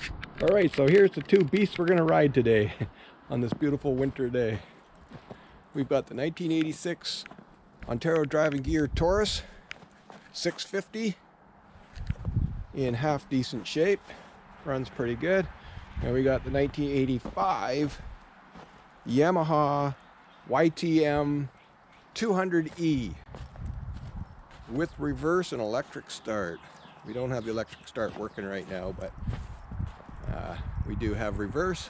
All right, so here's the two beasts we're gonna ride today on this beautiful winter day. We've got the 1986 Ontario Driving Gear Taurus 650 in half decent shape, runs pretty good. And we got the 1985 Yamaha YTM 200E with reverse and electric start. We don't have the electric start working right now, but we do have reverse,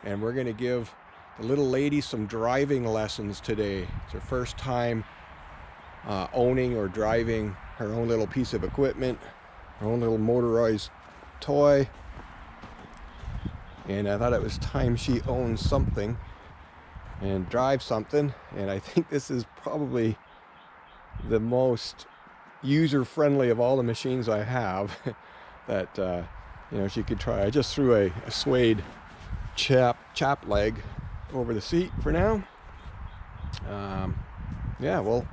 and we're going to give the little lady some driving lessons today. It's her first time owning or driving her own little piece of equipment, her own little motorized toy, and I thought it was time she owned something and drive something. And I think this is probably the most user-friendly of all the machines I have that you know, she could try. I just threw a suede chap leg over the seat for now. Yeah, well,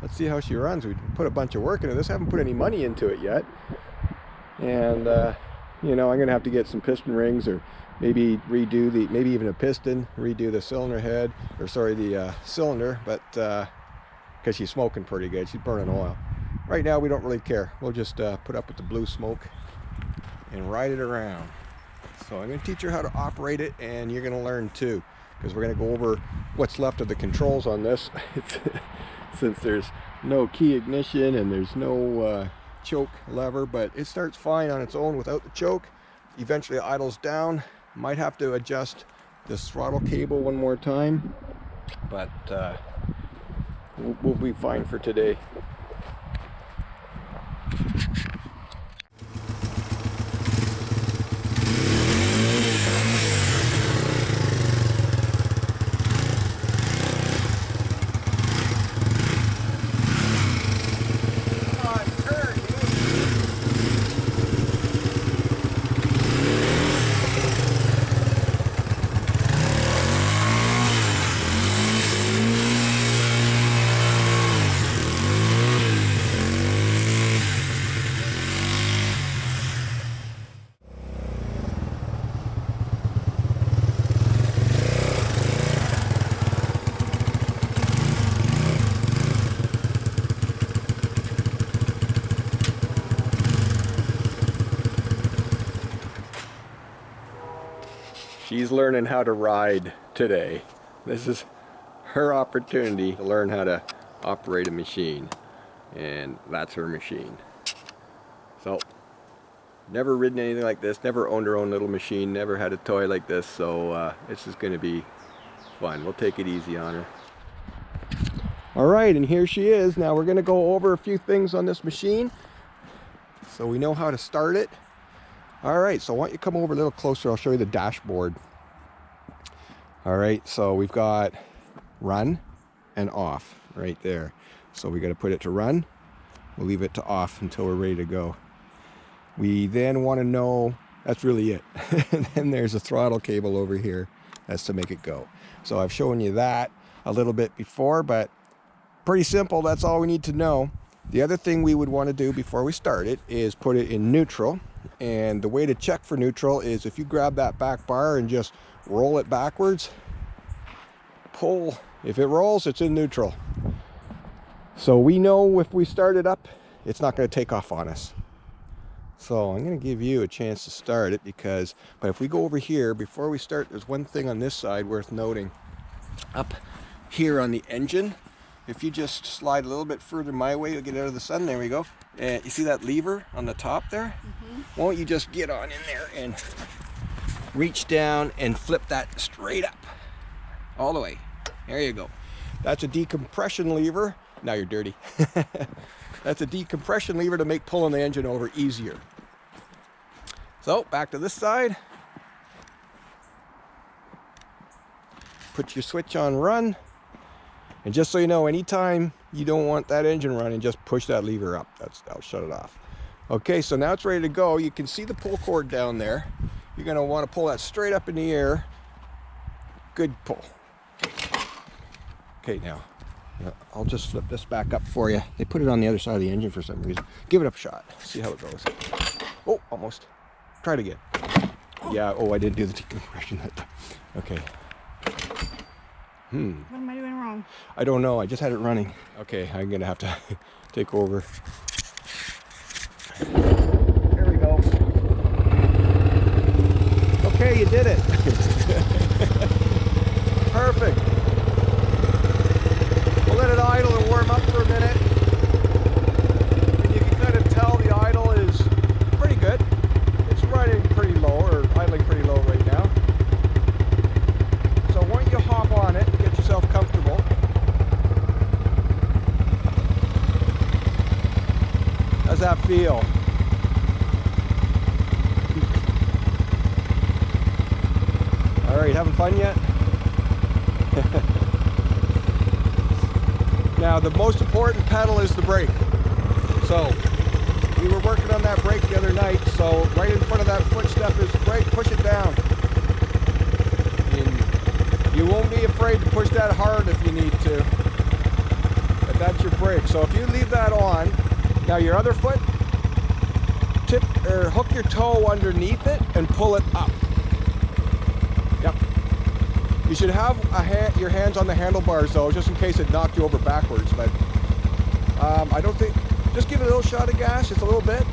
let's see how she runs. We put a bunch of work into this. Haven't put any money into it yet, and you know, I'm gonna have to get some piston rings, or maybe redo the, maybe even a piston, redo the cylinder head, or sorry, the cylinder, but because she's smoking pretty good, she's burning oil. Right now we don't really care. We'll just put up with the blue smoke and ride it around. So I'm going to teach her how to operate it, and you're going to learn too, because we're going to go over what's left of the controls on this. Since there's no key ignition and there's no choke lever, but it starts fine on its own without the choke. Eventually it idles down. Might have to adjust this throttle cable one more time, but we'll be fine for today. She's learning how to ride today. This is her opportunity to learn how to operate a machine, and that's her machine. So, never ridden anything like this, never owned her own little machine, never had a toy like this, so this is going to be fun. We'll take it easy on her. Alright, and here she is. Now we're going to go over a few things on this machine so we know how to start it. Alright, so why don't you come over a little closer, I'll show you the dashboard. Alright, so we've got run and off right there. So we got to put it to run, we'll leave it to off until we're ready to go. We then want to know, that's really it. And then there's a throttle cable over here, that's to make it go. So I've shown you that a little bit before, but pretty simple, that's all we need to know. The other thing we would want to do before we start it is put it in neutral. And the way to check for neutral is if you grab that back bar and just roll it backwards, pull, if it rolls, it's in neutral. So we know if we start it up, it's not going to take off on us. So I'm going to give you a chance to start it, because, but if we go over here, before we start, there's one thing on this side worth noting. Up here on the engine, if you just slide a little bit further my way, you'll get out of the sun. There we go. And you see that lever on the top there? Mm-hmm. Won't you just get on in there and reach down and flip that straight up all the way. There you go. That's a decompression lever. Now you're dirty. That's a decompression lever to make pulling the engine over easier. So back to this side. Put your switch on run. And just so you know, anytime you don't want that engine running, just push that lever up. That'll shut it off. Okay, so now it's ready to go. You can see the pull cord down there. You're going to want to pull that straight up in the air. Good pull. Okay, now I'll just flip this back up for you. They put it on the other side of the engine for some reason. Give it a shot. See how it goes. Oh, almost. Try it again. Yeah, oh, I didn't do the decompression that time. Okay. What am I doing wrong? I don't know, I just had it running. Okay, I'm gonna have to take over. There we go. Okay, you did it. Perfect. We'll let it idle and warm up for a minute. And you can kind of tell the idle is pretty good. It's running pretty low, or idling pretty low right now. So why don't you hop on it, get yourself comfortable. How's that feel? All right, having fun yet? Now, the most important pedal is the brake. So, we were working on that brake the other night, so right in front of that footstep is the brake, push it down. And you won't be afraid to push that hard if you need to. But that's your brake. So if you leave that on, now your other foot, tip or hook your toe underneath it and pull it up. Yep. You should have your hands on the handlebars though, just in case it knocked you over backwards. But I don't think. Just give it a little shot of gas, just a little bit.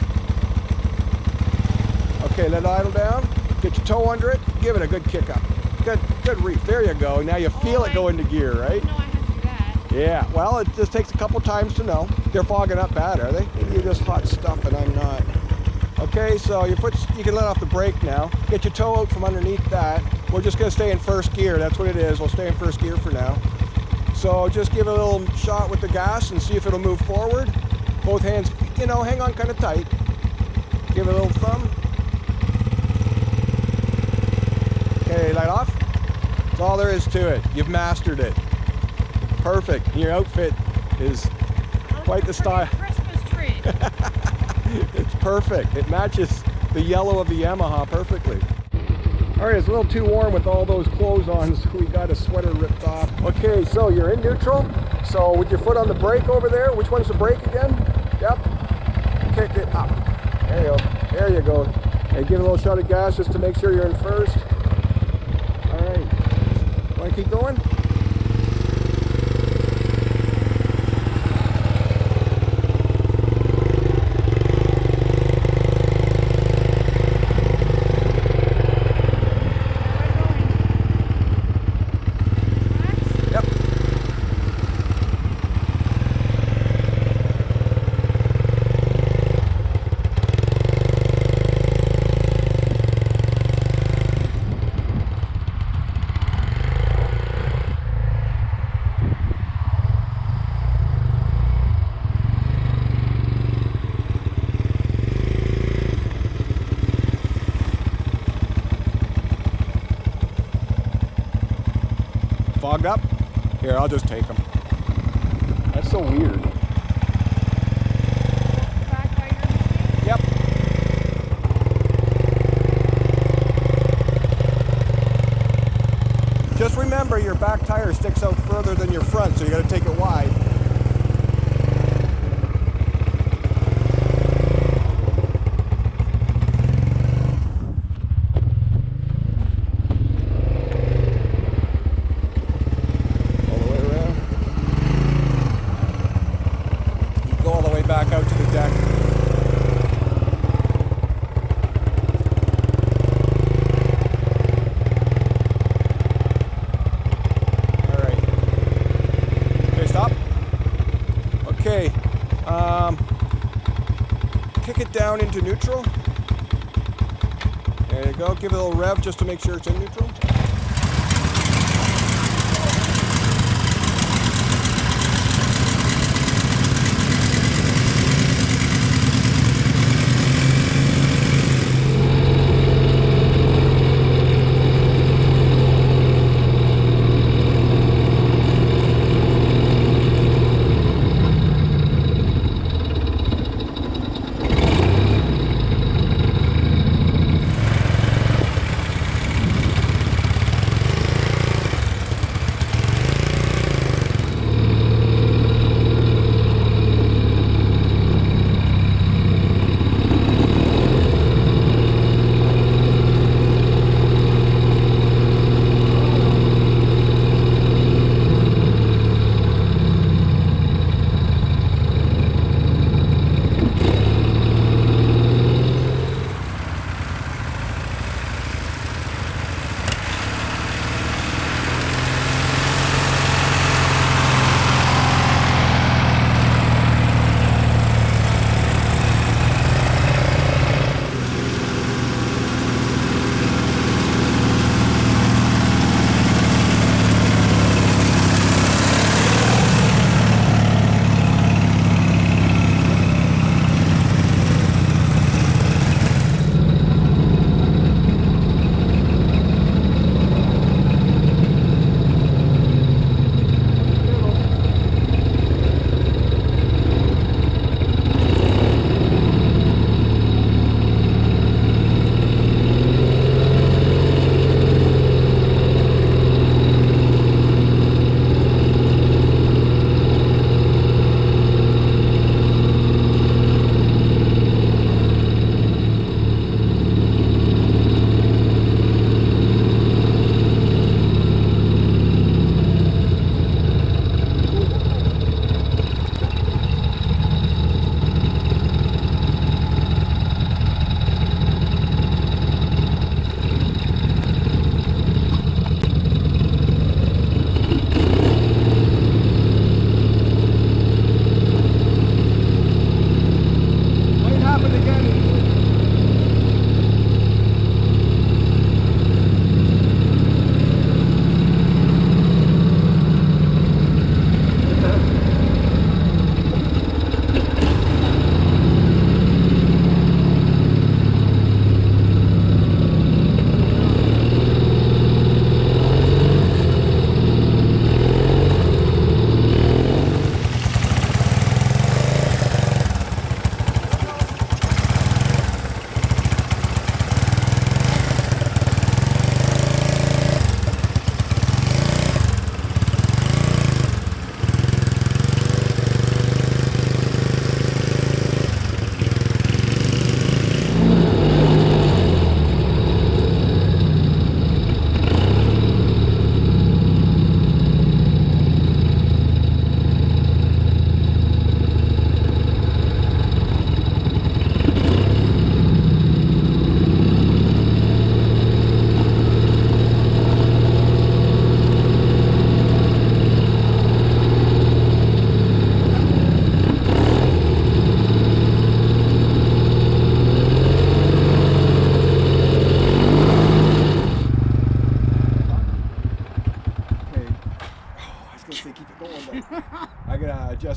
Okay, let it idle down. Get your toe under it. Give it a good kick up. Good reef. There you go. Now you feel it go into gear, right? I know I have to do that. Yeah. Well, it just takes a couple times to know. They're fogging up bad, are they? Maybe you're just hot stuff and I'm not. Okay, so you can let off the brake now. Get your toe out from underneath that. We're just gonna stay in first gear. That's what it is. We'll stay in first gear for now. So just give it a little shot with the gas and see if it'll move forward. Both hands, hang on kind of tight. Give it a little thumb. Okay, light off. That's all there is to it. You've mastered it. Perfect. Your outfit is quite the style. Christmas tree. It's perfect. It matches the yellow of the Yamaha perfectly. All right, it's a little too warm with all those clothes on, so we got a sweater ripped off. Okay, so you're in neutral. So with your foot on the brake over there, which one's the brake again? Yep. Kick it up. There you go. There you go. And give it a little shot of gas just to make sure you're in first. All right. Want to keep going? Fogged up? Here, I'll just take them. That's so weird. Back by your machine? Yep. Just remember your back tire sticks out further than your front, so you got to take it wide. Back out to the deck. All right. Okay, stop. Okay. Kick it down into neutral. There you go. Give it a little rev just to make sure it's in neutral.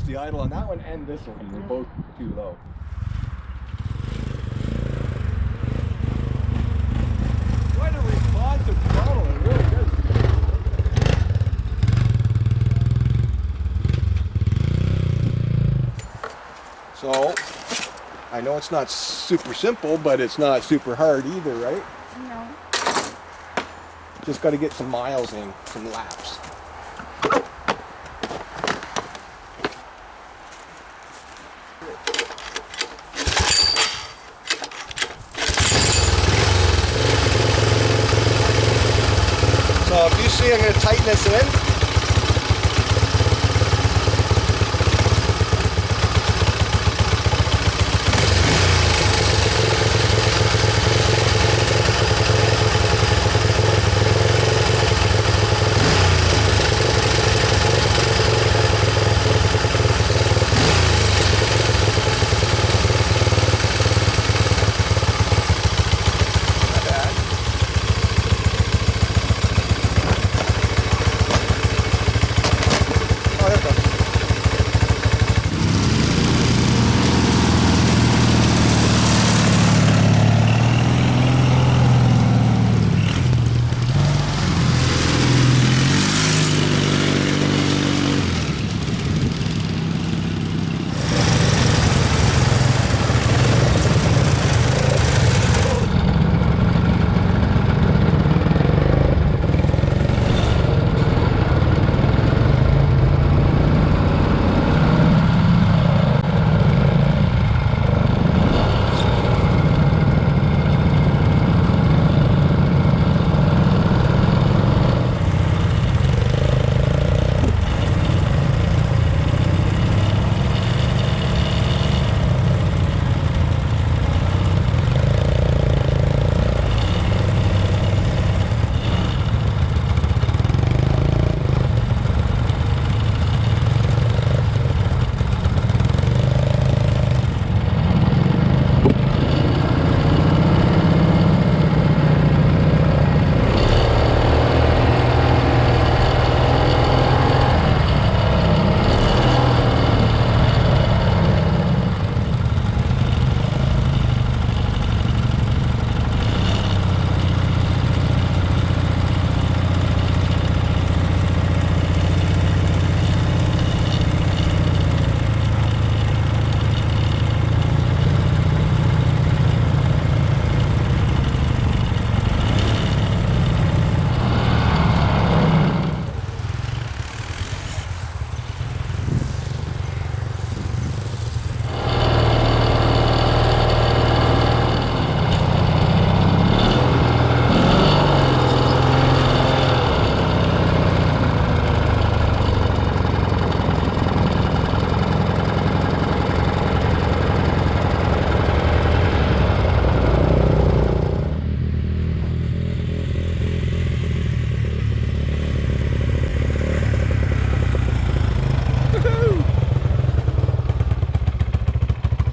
the idle on that one and this one. They're both too low. Quite a responsive throttle, it really is. So, I know it's not super simple, but it's not super hard either, right? No. Just got to get some miles in, some laps. So if you see, I'm going to tighten this in.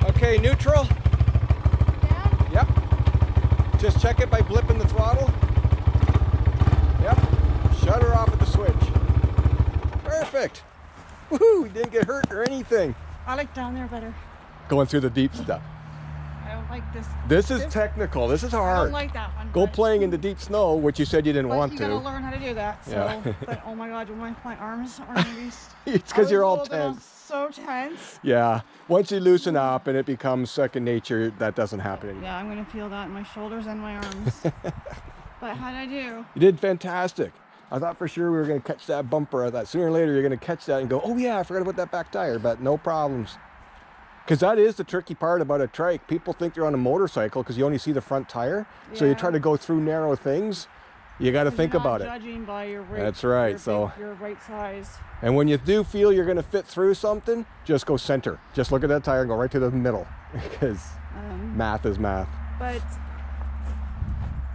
Okay, neutral. Yeah? Yep. Just check it by blipping the throttle. Yep. Shut her off at the switch. Perfect. Woohoo! We didn't get hurt or anything. I like down there better. Going through the deep stuff. I don't like this. This is technical. This is I hard. don't like that one. Go but- playing in the deep snow, which you said you didn't but want you to. gotta learn how to do that. So, Yeah. but oh my god, my arms are gonna be. It's because you're all I was a little bit tense. So tense. Yeah. Once you loosen up and it becomes second nature, that doesn't happen anymore. Yeah, I'm gonna feel that in my shoulders and my arms. But how'd I do? You did fantastic. I thought for sure we were going to catch that bumper. I thought sooner or later you're going to catch that and go, oh yeah, I forgot about that back tire, but no problems. Because that is the tricky part about a trike. People think they're on a motorcycle because you only see the front tire. So you Yeah. try to go through narrow things. You got to 'Cause think you're not about it. Judging by your weight. That's right, Your so- big, your right size. And when you do feel you're going to fit through something, just go center. Just look at that tire and go right to the middle because math is math. But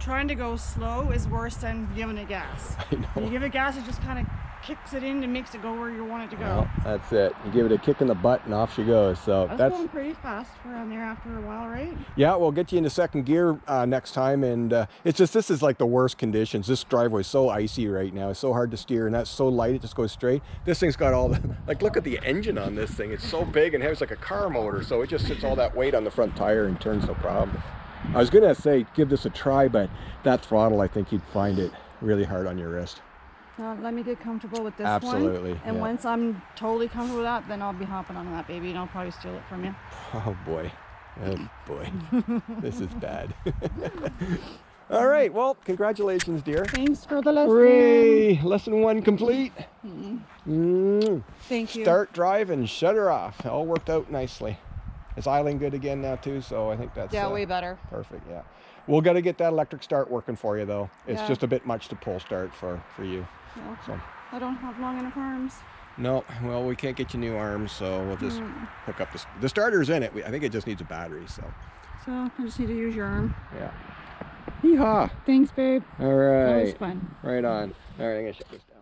trying to go slow is worse than giving it gas. I know. When you give it gas, it just kind of kicks it in and makes it go where you want it to go. Well, that's it. You give it a kick in the butt and off she goes. So That's going pretty fast around there after a while, right? Yeah, we'll get you into second gear next time. And it's just, this is like the worst conditions. This driveway is so icy right now. It's so hard to steer, and that's so light, it just goes straight. This thing's got all the, like, look at the engine on this thing. It's so big and has like a car motor, so it just sits all that weight on the front tire and turns no problem. I was gonna say give this a try, but that throttle, I think you'd find it really hard on your wrist. Let me get comfortable with this Absolutely, one. And yeah. once I'm totally comfortable with that, then I'll be hopping on that baby and I'll probably steal it from you. Oh boy. Oh boy. This is bad. All right, well, congratulations, dear. Thanks for the lesson. Hooray! Lesson 1 complete. Thank you. Start, drive, and shut her off. All worked out nicely. Is Eileen good again now too? So I think that's way better. Perfect, yeah. We'll got to get that electric start working for you though. It's Yeah. just a bit much to pull start for you. Well, So. I don't have long enough arms. No, well, we can't get you new arms, so we'll just hook up the starter's in it. I think it just needs a battery, so. So I just need to use your arm. Yeah. Yeehaw. Thanks, babe. All right. That was fun. Right on. All right, I'm gonna shut this down.